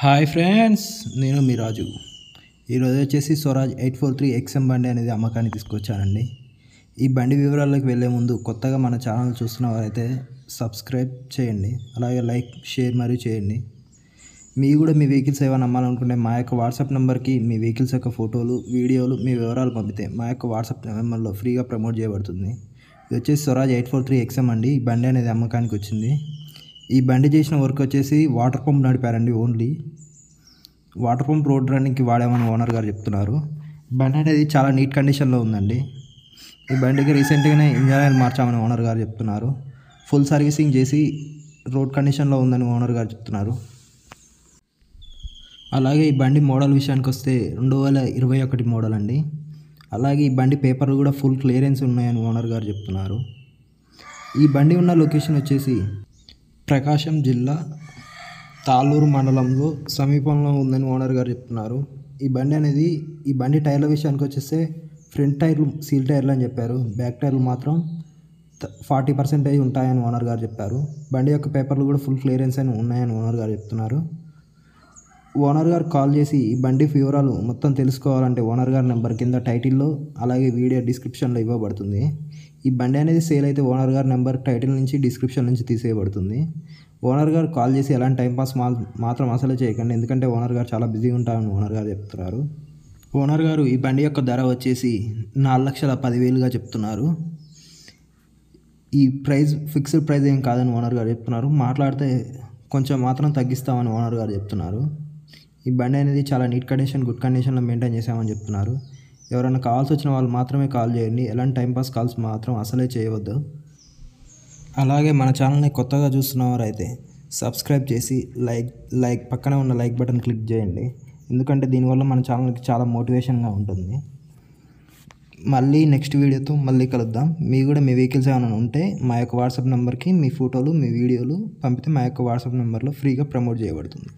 Hi friends, నేను మీ రాజు. ఈరోజు వచ్చేసి స్వరాజ్ 843 XM బండి అనేది అమ్మకానికి తీసుకొచ్చానండి. ఈ బండి వివరాల్లోకి వెళ్ళే ముందు కొత్తగా మన ఛానల్ చూస్తున్న వారైతే సబ్స్క్రైబ్ చేయండి, అలాగే లైక్, షేర్ మరియు చేయండి. మీ వెహికల్స్ ఏమైనా అమ్మాలనుకుంటే మా యొక్క వాట్సాప్ నెంబర్కి మీ వెహికల్స్ యొక్క ఫోటోలు, వీడియోలు, మీ వివరాలు పంపితే మా యొక్క వాట్సాప్ నెంబర్లో ఫ్రీగా ప్రమోట్ చేయబడుతుంది. ఇది వచ్చేసి స్వరాజ్ 843 XM అండి. ఈ బండి అనేది అమ్మకానికి వచ్చింది. ఈ బండి చేసిన వర్క్ వచ్చేసి వాటర్ పంప్ నడిపారండి. ఓన్లీ వాటర్ పంప్ రోడ్ రన్నింగ్కి వాడామని ఓనర్ గారు చెప్తున్నారు. బండి అనేది చాలా నీట్ కండిషన్లో ఉందండి. ఈ బండికి రీసెంట్గానే ఇంజన్ ఆయిల్ మార్చామని ఓనర్ గారు చెప్తున్నారు. ఫుల్ సర్వీసింగ్ చేసి రోడ్ కండిషన్లో ఉందని ఓనర్ గారు చెప్తున్నారు. అలాగే ఈ బండి మోడల్ విషయానికి వస్తే 2021 మోడల్ అండి. అలాగే ఈ బండి పేపర్లు కూడా ఫుల్ క్లియరెన్స్ ఉన్నాయని ఓనర్ గారు చెప్తున్నారు. ఈ బండి ఉన్న లొకేషన్ వచ్చేసి ప్రకాశం జిల్లా తాళ్ళూరు మండలంలో సమీపంలో ఉందని ఓనర్ గారు చెప్తున్నారు. ఈ బండి టైర్ల విషయానికి వచ్చేస్తే ఫ్రంట్ టైర్లు సీల్ టైర్లు అని చెప్పారు. బ్యాక్ టైర్లు మాత్రం 40% ఉంటాయని ఓనర్ గారు చెప్పారు. బండి యొక్క పేపర్లు కూడా ఫుల్ క్లియరెన్స్ అని ఉన్నాయని ఓనర్ గారు చెప్తున్నారు. ఓనర్ గారు కాల్ చేసి ఈ బండి వివరాలు మొత్తం తెలుసుకోవాలంటే ఓనర్ గారి నెంబర్ కింద టైటిల్లో అలాగే వీడియో డిస్క్రిప్షన్లో ఇవ్వబడుతుంది. ఈ బండి అనేది సేల్ అయితే ఓనర్ గారి నెంబర్ టైటిల్ నుంచి డిస్క్రిప్షన్ నుంచి తీసేయబడుతుంది. ఓనర్ గారు కాల్ చేసి ఎలాంటి టైంపాస్ మాత్రం అసలు చేయకండి, ఎందుకంటే ఓనర్ గారు చాలా బిజీగా ఉంటారని ఓనర్ గారు చెప్తున్నారు. ఓనర్ గారు ఈ బండి యొక్క ధర వచ్చేసి 4,10,000గా చెప్తున్నారు. ఈ ప్రైస్ ఫిక్స్డ్ ప్రైస్ ఏం కాదని ఓనర్ గారు చెప్తున్నారు. మాట్లాడితే కొంచెం మాత్రం తగ్గిస్తామని ఓనర్ గారు చెప్తున్నారు. ఈ బండి అనేది చాలా నీట్ కండిషన్, గుడ్ కండిషన్లో మెయింటైన్ చేసామని చెప్తున్నారు. ఎవరైనా కాల్స్ వచ్చిన వాళ్ళు మాత్రమే కాల్ చేయండి, ఎలాంటి టైంపాస్ కాల్స్ మాత్రం అసలే చేయవద్దు. అలాగే మన ఛానల్ని కొత్తగా చూస్తున్నవారు అయితే సబ్స్క్రైబ్ చేసి లైక్ పక్కనే ఉన్న లైక్ బటన్ క్లిక్ చేయండి, ఎందుకంటే దీనివల్ల మన ఛానల్కి చాలా మోటివేషన్గా ఉంటుంది. మళ్ళీ నెక్స్ట్ వీడియోతో మళ్ళీ కలుద్దాం. మీ వెహికల్స్ ఏమైనా ఉంటే మా యొక్క వాట్సాప్ నెంబర్కి మీ ఫోటోలు, మీ వీడియోలు పంపితే మా యొక్క వాట్సాప్ నెంబర్లో ఫ్రీగా ప్రమోట్ చేయబడుతుంది.